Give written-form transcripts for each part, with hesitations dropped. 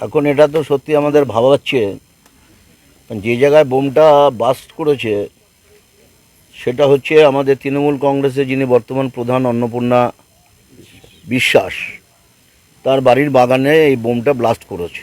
এখন এটা তো সত্যি আমাদের ভাবাচ্ছে, যে জায়গায় বোমটা বাস্ট করেছে সেটা হচ্ছে আমাদের তৃণমূল কংগ্রেসের যিনি বর্তমান প্রধান অন্নপূর্ণা বিশ্বাস, তার বাড়ির বাগানে এই বোমটা ব্লাস্ট করেছে।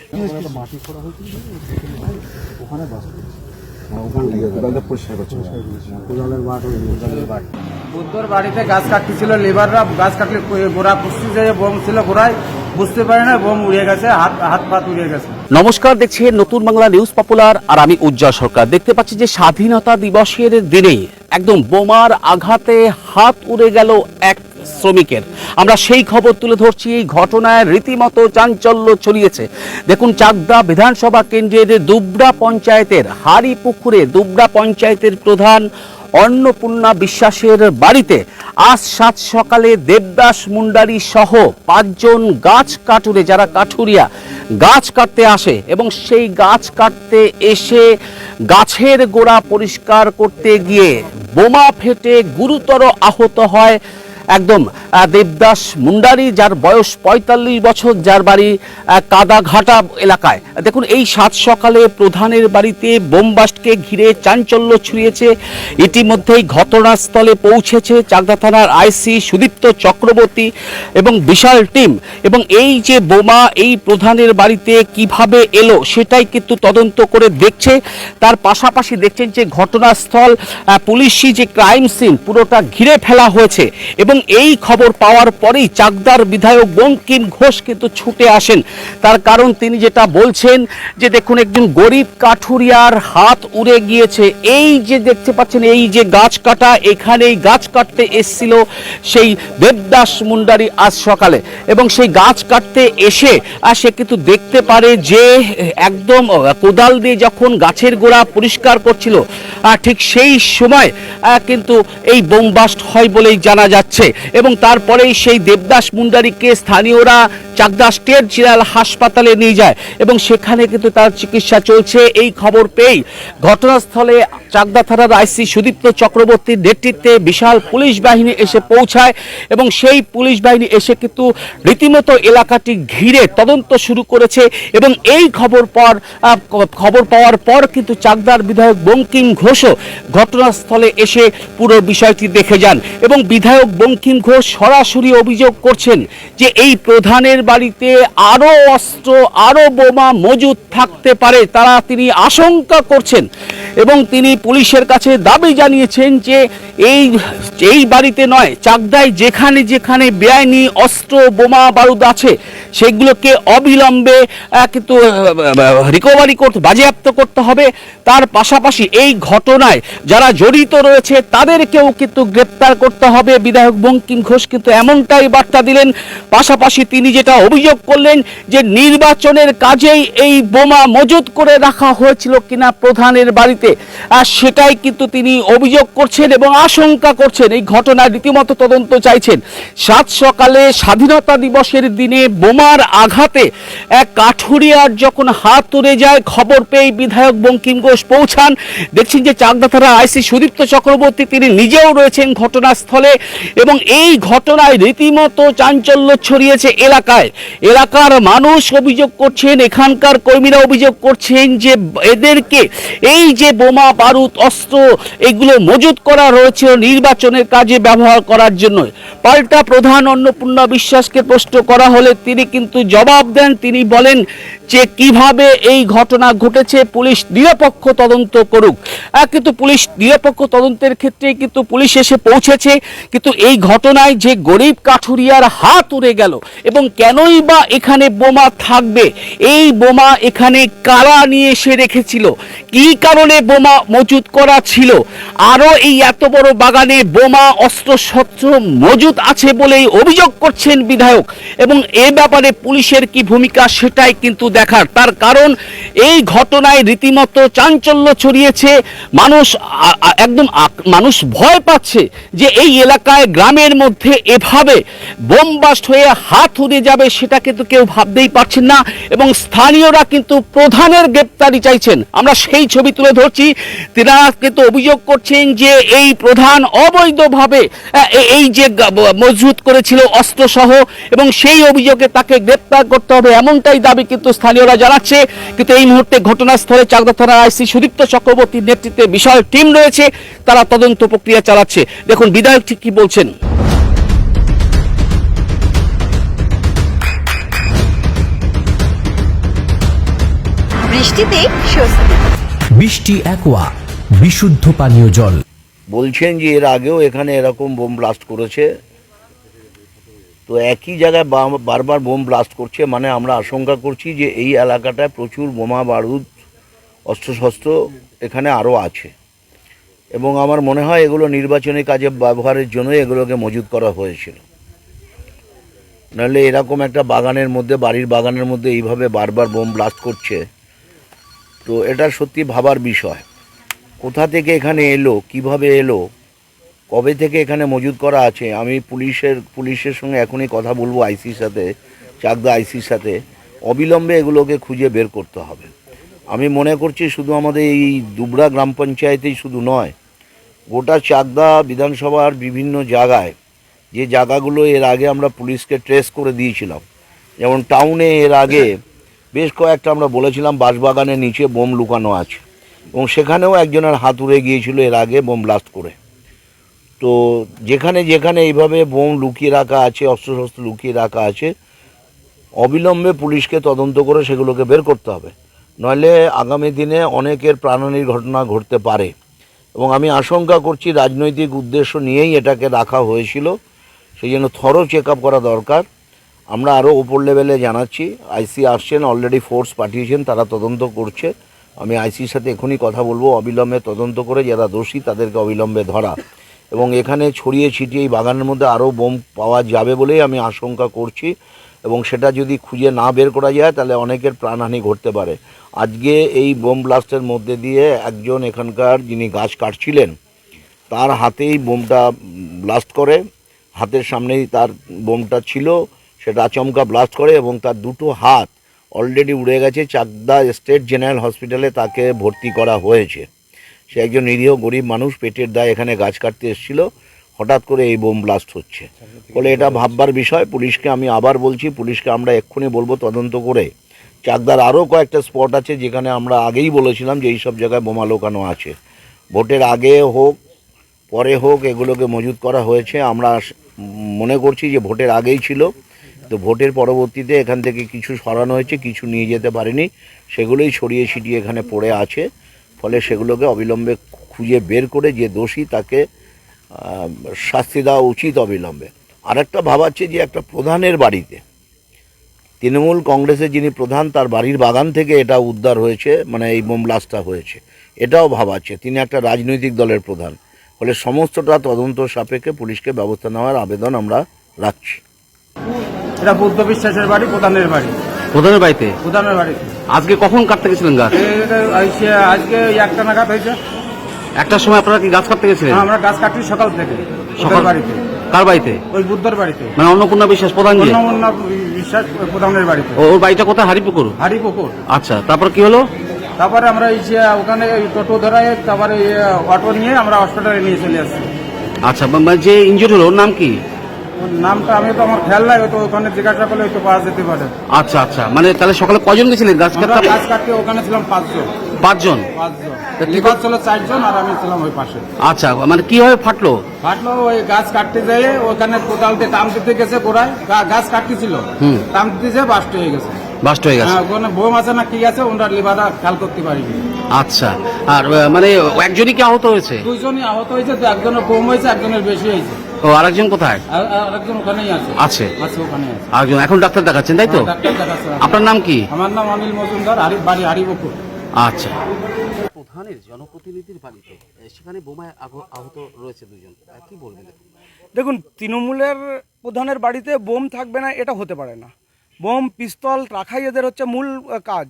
বুদ্ধর বাড়িতে গাছ কাটতেছিল, লেবাররা গাছ কাটলে গোড়া পুষতে যে বোম ছিল গোড়ায় বুঝতে পারে না, বোম উড়ে গেছে, হাত পা উড়ে গেছে। নমস্কার, দেখছেন নতুন বাংলা নিউজ পপুলার, আর আমি উজ্জ্বল সরকার। দেখতে পাচ্ছি যে স্বাধীনতা দিবসের দিনে একদম বোমার আঘাতে হাত উড়ে গেল এক শ্রমিকের। আমরা সেই খবর তুলে ধরছি। এই ঘটনায় রীতিমতো চাঞ্চল্য ছড়িয়েছে। দেখুন, চাকদা বিধানসভা কেন্দ্রের দুবরা পঞ্চায়েতের হারিপুকুরে দুবরা পঞ্চায়েতের প্রধান অন্নপূর্ণা বিশ্বাসের বাড়িতে আজ সাত সকালে দেবদাস মুন্ডারি সহ 5 জন গাছ কাটুরে, যারা কাঠুরিয়া গাছ কাটতে আসে, এবং সেই গাছ কাটতে এসে গাছের গোড়া পরিষ্কার করতে গিয়ে বোমা ফেটে গুরুতর আহত হয় একদম দেবদাস মুন্ডারি, যার বয়স 45 বছর, যার বাড়ি কাদাঘাটা এলাকায়। দেখুন, এই সাত সকালে প্রধানের বাড়িতে বোমবাস্টকে ঘিরে চাঞ্চল্য ছড়িয়েছে। ইতিমধ্যেই ঘটনাস্থলে পৌঁছেছে চাকদা থানার আইসি সুদীপ্ত চক্রবর্তী এবং বিশাল টিম, এবং এই যে বোমা এই প্রধানের বাড়িতে কিভাবে এলো সেটাই কিন্তু তদন্ত করে দেখছে। তার পাশাপাশি দেখছেন যে ঘটনাস্থল পুলিশি যে ক্রাইম সিন পুরোটা ঘিরে ফেলা হয়েছে, এবং এই খবর পাওয়ার পরেই চাকদার বিধায়ক বঙ্কিম ঘোষ কিন্তু ছুটে আসেন। তার কারণ তিনি যেটা বলছেন যে দেখুন, একজন গরিব কাঠুরিয়ার হাত উড়ে গিয়েছে। এই যে দেখতে পাচ্ছেন, এই যে গাছ কাটা, এখানেই গাছ কাটতে এসেছিল সেই দেবদাস মুন্ডারি আজ সকালে, এবং সেই গাছ কাটতে এসে সে কিন্তু দেখতে পারে যে একদম কোদাল দিয়ে যখন গাছের গোড়া পরিষ্কার করছিল ঠিক সেই সময় কিন্তু এই বোমবাস্ট হয় বলেই জানা যাচ্ছে। এবং তারপরেই সেই দেবদাস মুন্ডারিকে স্থানীয়রা চাকদা স্টেট জেনারেল হাসপাতালে নিয়ে যায়, এবং সেখানে কিন্তু তার চিকিৎসা চলছে। এই খবর পেয়েই ঘটনাস্থলে চাকদা থানার আইসি সুদীপ্ত চক্রবর্তীর নেতৃত্বে বিশাল পুলিশ বাহিনী এসে পৌঁছায়, এবং সেই পুলিশ বাহিনী এসে কিন্তু রীতিমতো এলাকাটি ঘিরে তদন্ত শুরু করেছে। এবং এই খবর পাওয়ার পর কিন্তু চাকদার বিধায়ক বঙ্কিম ঘোষও ঘটনাস্থলে এসে পুরো বিষয়টি দেখে যান, এবং বিধায়ক বঙ্কিম ঘোষ সরাসরি অভিযোগ করছেন যে এই প্রধানের বাড়িতে আরো অস্ত্র, আরো বোমা মজুদ থাকতে পারে, তিনি আশঙ্কা করছেন। এবং তিনি পুলিশের কাছে দাবি জানিয়েছেন যে এই বাড়িতে নয়, চাকদায় যেখানে যেখানে বেআইনি অস্ত্র বোমা বারুদ আছে সেগুলোকে অবিলম্বে কিন্তু রিকভারি করতে, বাজেয়াপ্ত করতে হবে। তার পাশাপাশি এই ঘটনায় যারা জড়িত রয়েছে তাদেরকেও কিন্তু গ্রেপ্তার করতে হবে। বিধায়ক বঙ্কিম ঘোষ কিন্তু এমনটাই বার্তা দিলেন। পাশাপাশি তিনি যেটা অভিযোগ করলেন যে নির্বাচনের কাজেই এই বোমা মজুত করে রাখা হয়েছিল কিনা প্রধানের বাড়িতে, আর সেটাই কিন্তু তিনি অভিযোগ করছেন এবং আশঙ্কা করছেন। এই ঘটনার রীতিমতো তদন্ত চাইছেন। সাত সকালে স্বাধীনতা দিবসের দিনে বোমার আঘাতে এক কাঠুরিয়ার যখন হাত উড়ে যায়, খবর পেয়ে বিধায়ক বঙ্কিম ঘোষ পৌঁছান। দেখছেন যে চাকদা থানার আইসি সুদীপ্ত চক্রবর্তী তিনি নিজেও রয়েছেন ঘটনাস্থলে, এবং এই ঘটনায় রীতিমতো চাঞ্চল্য ছড়িয়েছে এলাকার মানুষ অভিযোগ করছেন, এখানকার কর্মীরা অভিযোগ করছেন যে এদেরকে এই যে বোমা বারুদ অস্ত্র এগুলো মজুত করা রয়েছে নির্বাচনের কাজে ব্যবহার করার জন্য। পাল্টা প্রধান অন্নপূর্ণা বিশ্বাসকে প্রশ্ন করা হলে তিনি কিন্তু জবাব দেন। তিনি বলেন যে কিভাবে এই ঘটনা ঘটেছে পুলিশ নিরপেক্ষ তদন্ত করুক। কিন্তু পুলিশ নিরপেক্ষ তদন্তের ক্ষেত্রে কিন্তু পুলিশ এসে পৌঁছেছে, কিন্তু এই ঘটনায় যে গরিব কাঠুরিয়ার হাত উড়ে গেল, এবং কেনই বা এখানে বোমা থাকবে, এই বোমা এখানে কারা নিয়ে এসে রেখেছিল, কি কারণে বোমা মজুত করা ছিল, আরো এই এত বড় বাগানে বোমা অস্ত্রশস্ত্র মজুত আছে বলেই অভিযোগ করছেন বিধায়ক। এবং এ ব্যাপারে পুলিশের কি ভূমিকা সেটাই কিন্তু দেখার। তার কারণ এই ঘটনায় রীতিমতো চাঞ্চল্য ছড়িয়েছে। মানুষ ভয় পাচ্ছে যে এই এলাকায় গ্রামের মধ্যে এভাবে বোমবাস্ট হয়ে হাত উড়ে যাবে, সেটা কিন্তু কেউ ভাবতেই পারছেন না, এবং স্থানীয়রা কিন্তু প্রধানের গ্রেপ্তারি চাইছেন। আমরা সেই ছবি তুলে ধরছি। করছি, তারা কিন্তু অভিযোগ করছেন যে এই প্রধান অবৈধভাবে এই যে মজুত করেছিল অস্ত্রসহ, এবং সেই অভিযোগে তাকে গ্রেপ্তার করতে হবে, এমনটাই দাবি কিন্তু স্থানীয়রা জানাচ্ছে। কিন্তু এই মুহূর্তে ঘটনাস্থলে চাকদা থানার আইসি সুদীপ্ত চক্রবর্তীর নেতৃত্বে বিশাল টিম রয়েছে, তারা তদন্ত প্রক্রিয়া চালাচ্ছে। দেখুন বিধায়ক ঠিক কি বলছেন। বৃষ্টিতে স্বস্তি। বৃষ্টি অ্যাকোয়া বিশুদ্ধ পানীয় জল। বলছেন যে এর আগেও এখানে এরকম বোম ব্লাস্ট করেছে, তো একই জায়গায় বারবার বোম ব্লাস্ট করছে, মানে আমরা আশঙ্কা করছি যে এই এলাকাটায় প্রচুর বোমা বারুদ অস্ত্রশস্ত্র এখানে আরও আছে, এবং আমার মনে হয় এগুলো নির্বাচনী কাজে ব্যবহারের জন্যই এগুলোকে মজুত করা হয়েছিল। নাহলে এরকম একটা বাগানের মধ্যে, বাড়ির বাগানের মধ্যে এইভাবে বারবার বোম ব্লাস্ট করছে, তো এটা সত্যি ভাবার বিষয়। কোথা থেকে এখানে এলো, কিভাবে এলো, কবে থেকে এখানে মজুত করা আছে, আমি পুলিশের সঙ্গে এখনই কথা বলবো আইসির সাথে, চাকদা আইসির সাথে, অবিলম্বে এগুলোকে খুঁজে বের করতে হবে। আমি মনে করছি শুধু আমাদের এই দুবরা গ্রাম পঞ্চায়েতেই শুধু নয়, গোটা চাকদা বিধানসভার বিভিন্ন জায়গায়, যে জায়গাগুলো এর আগে আমরা পুলিশকে ট্রেস করে দিয়েছিলাম, যেমন টাউনে এর আগে বেশ কয়েকটা আমরা বলেছিলাম বাঁশবাগানের নিচে বোম লুকানো আছে, এবং সেখানেও একজনের হাত উড়ে গিয়েছিল এর আগে বোম ব্লাস্ট করে। তো যেখানে যেখানে এইভাবে বোম লুকিয়ে রাখা আছে, অস্ত্রশস্ত্র লুকিয়ে রাখা আছে, অবিলম্বে পুলিশকে তদন্ত করে সেগুলোকে বের করতে হবে, নইলে আগামী দিনে অনেকের প্রাণহানির ঘটনা ঘটতে পারে। এবং আমি আশঙ্কা করছি রাজনৈতিক উদ্দেশ্য নিয়েই এটাকে রাখা হয়েছিল, সেই জন্য থরো চেক আপ করা দরকার। আমরা আরও উপর লেভেলে জানাচ্ছি, আইসি আসছেন, অলরেডি ফোর্স পাঠিয়েছেন, তারা তদন্ত করছে। আমি আইসির সাথে এখনই কথা বলবো, অবিলম্বে তদন্ত করে যারা দোষী তাদেরকে অবিলম্বে ধরা, এবং এখানে ছড়িয়ে ছিটিয়ে এই বাগানের মধ্যে আরও বোম পাওয়া যাবে বলেই আমি আশঙ্কা করছি, এবং সেটা যদি খুঁজে না বের করা যায় তাহলে অনেকের প্রাণহানি ঘটতে পারে। আজকে এই বোম ব্লাস্টের মধ্যে দিয়ে একজন এখানকার যিনি গাছ কাটছিলেন তার হাতেই বোমটা ব্লাস্ট করে, হাতের সামনেই তার বোমটা ছিল, সেটা আচমকা ব্লাস্ট করে, এবং তার দুটো হাত অলরেডি উড়ে গেছে। চাকদা স্টেট জেনারেল হসপিটালে তাকে ভর্তি করা হয়েছে। সে একজন নিরীহ গরিব মানুষ, পেটের দায়ে এখানে গাছ কাটতে এসেছিল, হঠাৎ করে এই বোম ব্লাস্ট হচ্ছে। ফলে এটা ভাববার বিষয়। পুলিশকে আমি আবার বলছি, পুলিশকে আমরা এক্ষুনি বলবো তদন্ত করে। চাকদার আরও কয়েকটা স্পট আছে যেখানে আমরা আগেই বলেছিলাম যে এই সব জায়গায় বোমা লোকানো আছে, ভোটের আগে হোক পরে হোক এগুলোকে মজুত করা হয়েছে। আমরা মনে করছি যে ভোটের আগেই ছিল, তো ভোটের পরবর্তীতে এখান থেকে কিছু সরানো হয়েছে, কিছু নিয়ে যেতে পারেনি, সেগুলোই ছড়িয়ে ছিটিয়ে এখানে পড়ে আছে। ফলে সেগুলোকে অবিলম্বে খুঁজে বের করে যে দোষী তাকে শাস্তি দেওয়া উচিত অবিলম্বে। আরেকটা ভাবাচ্ছে যে একটা প্রধানের বাড়িতে, তৃণমূল কংগ্রেসের যিনি প্রধান, তার বাড়ির বাগান থেকে এটা উদ্ধার হয়েছে, মানে এই বোম ব্লাস্টটা হয়েছে, এটাও ভাবাচ্ছে। তিনি একটা রাজনৈতিক দলের প্রধান। ফলে সমস্তটা তদন্ত সাপেক্ষে পুলিশকে ব্যবস্থা নেওয়ার আবেদন আমরা রাখছি। এটা বুদ্ধ বিশ্বাসের বাড়ি, প্রধানের বাড়ি। প্রধানের বাড়িতে প্রধানের বাড়ি আজকে কখন কাটতে গেছিলেন গাছ? আজকে 1টা নাগাদ হয়েছে। একটার সময় আপনারা কি গাছ কাটতে গেছিলেন? আমরা গাছ কাটি সকাল থেকে, সকাল বাড়িতে। কার বাড়িতে? ওই বুদ্ধর বাড়িতে, মানে অন্নপূর্ণা বিশ্বাস প্রধান যে? অন্নপূর্ণা বিশ্বাস প্রধানের বাড়িতে। ওর বাড়িটা কোথায়? হারিপুকুর। হারিপুকুর। আচ্ছা, তারপর কি হলো? তারপরে আমরা এই যে ওখানে টোটো ধরায়, তারপরে অটো নিয়ে আমরা হসপিটালে নিয়ে চলে আসছি। আচ্ছা, মানে যে ইনজুরি হলো ওর নাম কি? ওর নামটা আমি তো আমার খেয়াল নাই, তো ওখানে জিজ্ঞাসা করলে হয়তো পাওয়া যেতে পারে। আচ্ছা আচ্ছা, মানে তাহলে সকালে কজন গেছিলেন গাছ আমরা কাটতে? গাছ কাটতে ওখানে ছিলাম 5 জন। 5 জন? 5 জন। লিভার ছিল 4 জন, আর আমি ছিলাম ওই পাশে। আচ্ছা, মানে কিভাবে ফাটলো? ফাটলো ওই গাছ কাটতে যেয়ে ওখানে কোদাল দিয়ে টান দিতে গেছে, গোড়ায় গাছ কাটতেছিল, টান দিতে বাস্ট হয়ে গেছে। বাস্ট হয়ে গেছে? হ্যাঁ, ওখানে বোম আছে না কি আছে ওনার লিভারটা খেয়াল করতে পারিনি। আচ্ছা, আর মানে একজনই কি আহত হয়েছে? 2 জনই আহত হয়েছে, তো একজনের কম হয়েছে, একজনের বেশি হয়েছে। ও, আরেকজন কোথায়? আরেকজন ওখানেই আছে। আছে? আছে, ওখানে আছে। আরেকজন এখন ডাক্তার দেখাচ্ছেন, তাই তো? ডাক্তার দেখাচ্ছে। আপনার নাম কি? আমার নাম অনিল মজুমদার, বাড়ি হারিবপুর। আচ্ছা। প্রধানের জনপ্রতিনিধির বাড়িতে সেখানে বোমায় আহত রয়েছে 2 জন, কি বলবেন? দেখুন, তৃণমূলের প্রধানের বাড়িতে বোম থাকবে না এটা হতে পারে না। বোম পিস্তল রাখাই এদের হচ্ছে মূল কাজ।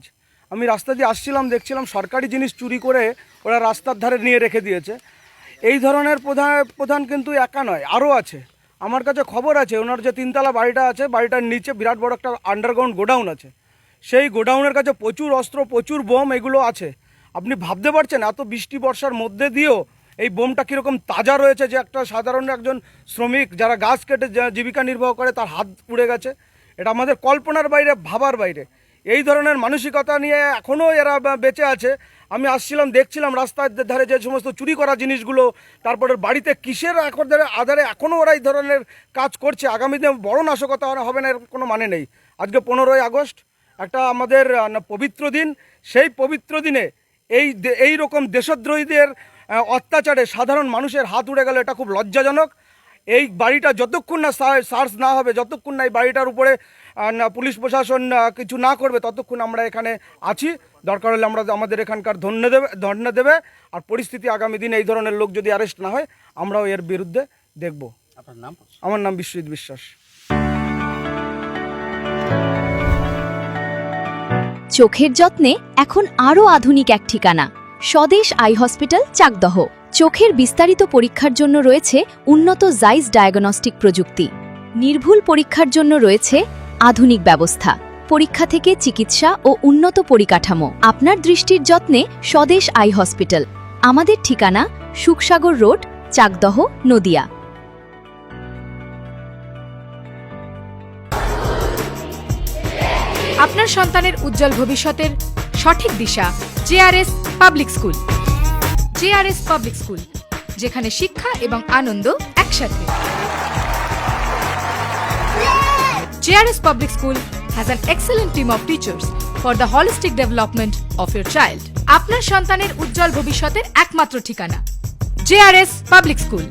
আমি রাস্তা দিয়ে আসছিলাম, দেখছিলাম সরকারি জিনিস চুরি করে ওরা রাস্তার ধারে নিয়ে রেখে দিয়েছে। এই ধরনের প্রধান কিন্তু একা নয়, আরও আছে। আমার কাছে খবর আছে ওনার যে 3তলা বাড়িটা আছে, বাড়িটার নিচে বিরাট বড় একটা আন্ডারগ্রাউন্ড গোডাউন আছে। সেই গোডাউনের কাছে প্রচুর অস্ত্র, প্রচুর বোম এগুলো আছে। আপনি ভাবতে পারছেন এত বৃষ্টি বর্ষার মধ্যে দিয়েও এই বোমটা কীরকম তাজা রয়েছে, যে একটা সাধারণ একজন শ্রমিক যারা গাছ কেটে জীবিকা নির্বাহ করে তার হাত পুড়ে গেছে। এটা আমাদের কল্পনার বাইরে, ভাবার বাইরে। এই ধরনের মানসিকতা নিয়ে এখনও এরা বেঁচে আছে। আমি আসছিলাম, দেখছিলাম রাস্তার ধারে যে সমস্ত চুরি করা জিনিসগুলো, তারপরে বাড়িতে কিসের আধারে এখনও ওরা এই ধরনের কাজ করছে। আগামী দিনে বড় নাশকতা হবে না, এর কোনো মানে নেই। আজকে 15ই আগস্ট একটা আমাদের পবিত্র দিন। সেই পবিত্র দিনে এই রকম দেশদ্রোহীদের অত্যাচারে সাধারণ মানুষের হাত উড়ে গেল, এটা খুব লজ্জাজনক। এই বাড়িটা যতক্ষণ না সার্চ না হবে, যতক্ষণ না এই বাড়িটার উপরে পুলিশ প্রশাসন কিছু না করবে, ততক্ষণ আমরা এখানে আছি। দরকার হলে আমরা আমাদের এখানকার ধর্ণা দেবে। আর পরিস্থিতি আগামী দিনে এই ধরনের লোক যদি অ্যারেস্ট না হয়, আমরাও এর বিরুদ্ধে দেখব। আপনার নাম? আমার নাম বিশ্বজিৎ বিশ্বাস। চোখের যত্নে এখন আরও আধুনিক এক ঠিকানা, স্বদেশ আই হসপিটাল, চাকদহ। চোখের বিস্তারিত পরীক্ষার জন্য রয়েছে উন্নত জাইস ডায়াগনস্টিক প্রযুক্তি। নির্ভুল পরীক্ষার জন্য রয়েছে আধুনিক ব্যবস্থা, পরীক্ষা থেকে চিকিৎসা ও উন্নত পরিকাঠামো। আপনার দৃষ্টির যত্নে স্বদেশ আই হসপিটাল। আমাদের ঠিকানা সুখসাগর রোড, চাকদহ, নদিয়া। আপনার সন্তানের উজ্জ্বল ভবিষ্যতের সঠিক দিশা JRS public school. JRS public school, যেখানে শিক্ষা এবং আনন্দ একসাথে। JRS public school has an excellent team of teachers for the holistic development of your child. আপনার সন্তানের উজ্জ্বল ভবিষ্যতের একমাত্র ঠিকানা জেআরএস পাবলিক স্কুল।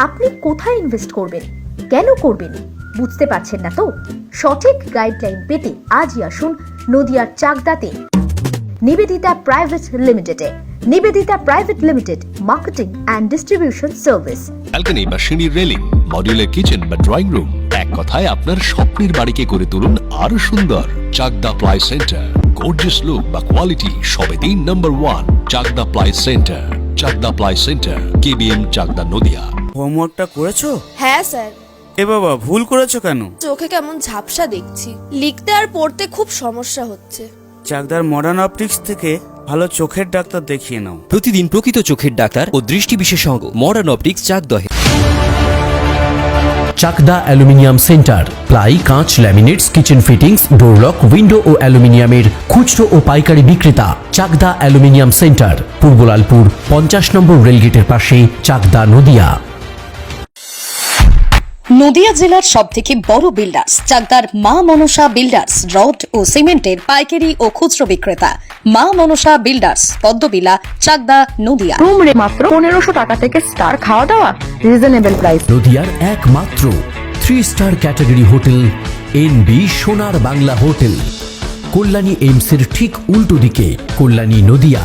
আপনি কোথায় ইনভেস্ট করবেন, কেন করবেন, বুঝতে পারছেন না তো? সঠিক গাইডলাইন পেতে আজই আসুন নদিয়ার চাকদাতে নিবেদিতা প্রাইভেট লিমিটেডে। Nivedita private limited, marketing and distribution service. Balcony বা সিঁড়ির রেলিং, মডিউলার কিচেন বা ড্রয়িং রুম, এক কথায় আপনার স্বপ্নের বাড়িকে করে তুলুন আরো সুন্দর। Chakdaha ply centre, gorgeous look বা কোয়ালিটি সবে 3 নম্বর 1 Chakdaha ply centre. Chakdaha ply centre, KBM, Chakdaha, Nadia. হোমওয়ার্কটা করেছো? হ্যাঁ স্যার। এ বাবা, ভুল করেছো কেন? চোখে কেমন ঝাপসা দেখছি, লিখতে আর পড়তে খুব সমস্যা হচ্ছে। চাকদার মডার্ন অপটিক্স থেকে ভালো চোখের ডাক্তার দেখিয়ে নাও। প্রতিদিন প্রকৃত চোখের ডাক্তার ও দৃষ্টি বিশেষজ্ঞ মডার্ন অপটিক্স, চাকদহে। চাকদা অ্যালুমিনিয়াম সেন্টার, প্লাই, কাঁচ, laminates, kitchen fittings, door lock, window ও অ্যালুমিনিয়ামের খুচরো ও পাইকারি বিক্রেতা। চাকদা অ্যালুমিনিয়াম সেন্টার, পূর্বলালপুর 50 নম্বর রেলগেটের পাশে, চাকদা, নদিয়া। নদিয়া জেলার সবথেকে বড় বিল্ডার্স চাকদার মা মনসা বিল্ডার্স, রড ও সিমেন্টের পাইকারি ও খুচরো বিক্রেতা। মা মনসা বিল্ডার্স, পদ্মবিলা, চাকদা, নদিয়া। রুম রে মাত্র 1500 টাকা থেকে স্টার, খাওয়া দাওয়া রিজনেবল প্রাইস। নদিয়ার একমাত্র 3 স্টার ক্যাটাগরি হোটেল এনবি সোনার বাংলা হোটেল, কল্যাণী এইমসের ঠিক উল্টো দিকে, কল্যাণী, নদিয়া।